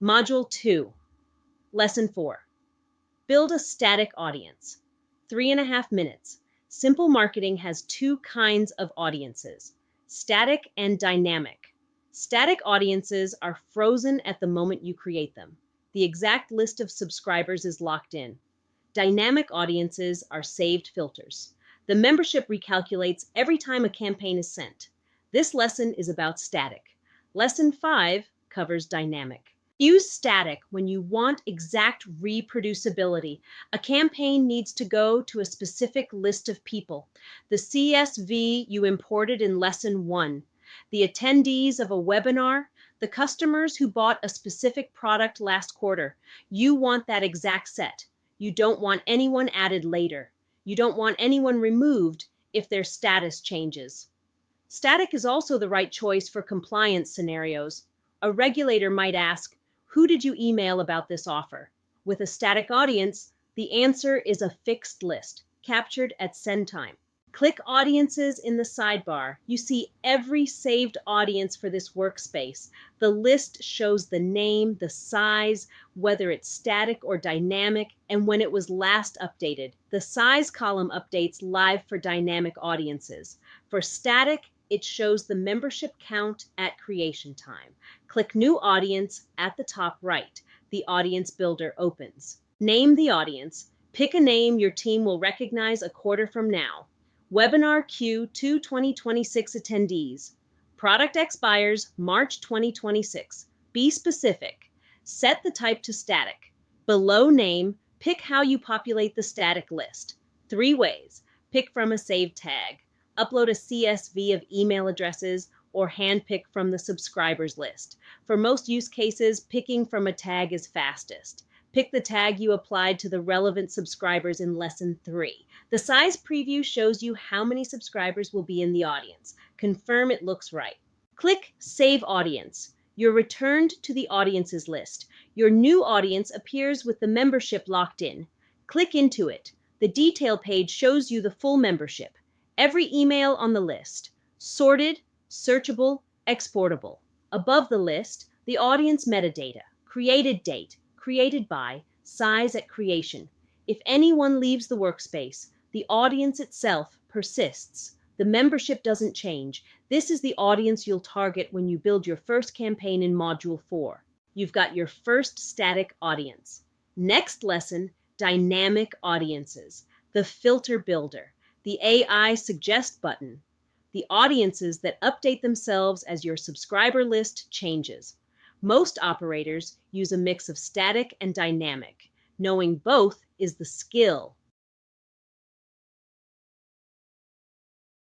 Module 2, Lesson 4. Build a static audience. 3.5 minutes. Simple marketing has two kinds of audiences, static and dynamic. Static audiences are frozen at the moment you create them. The exact list of subscribers is locked in. Dynamic audiences are saved filters. The membership recalculates every time a campaign is sent. This lesson is about static. Lesson 5 covers dynamic. Use static when you want exact reproducibility. A campaign needs to go to a specific list of people. The CSV you imported in Lesson 1, the attendees of a webinar, the customers who bought a specific product last quarter. You want that exact set. You don't want anyone added later. You don't want anyone removed if their status changes. Static is also the right choice for compliance scenarios. A regulator might ask, who did you email about this offer? With a static audience, the answer is a fixed list, captured at send time. Click Audiences in the sidebar. You see every saved audience for this workspace. The list shows the name, the size, whether it's static or dynamic, and when it was last updated. The size column updates live for dynamic audiences. For static, it shows the membership count at creation time. Click New Audience at the top right. The Audience Builder opens. Name the audience. Pick a name your team will recognize a quarter from now. Webinar Q2 2026 attendees. Product expires March 2026. Be specific. Set the type to static. Below name, pick how you populate the static list. 3 ways. Pick from a saved tag. Upload a CSV of email addresses, or handpick from the subscribers list. For most use cases, picking from a tag is fastest. Pick the tag you applied to the relevant subscribers in Lesson 3. The size preview shows you how many subscribers will be in the audience. Confirm it looks right. Click Save Audience. You're returned to the Audiences list. Your new audience appears with the membership locked in. Click into it. The detail page shows you the full membership. Every email on the list, sorted, searchable, exportable. Above the list, the audience metadata, created date, created by, size at creation. If anyone leaves the workspace, the audience itself persists. The membership doesn't change. This is the audience you'll target when you build your first campaign in Module 4. You've got your first static audience. Next lesson, dynamic audiences, the filter builder. The AI suggest button, the audiences that update themselves as your subscriber list changes. Most operators use a mix of static and dynamic. Knowing both is the skill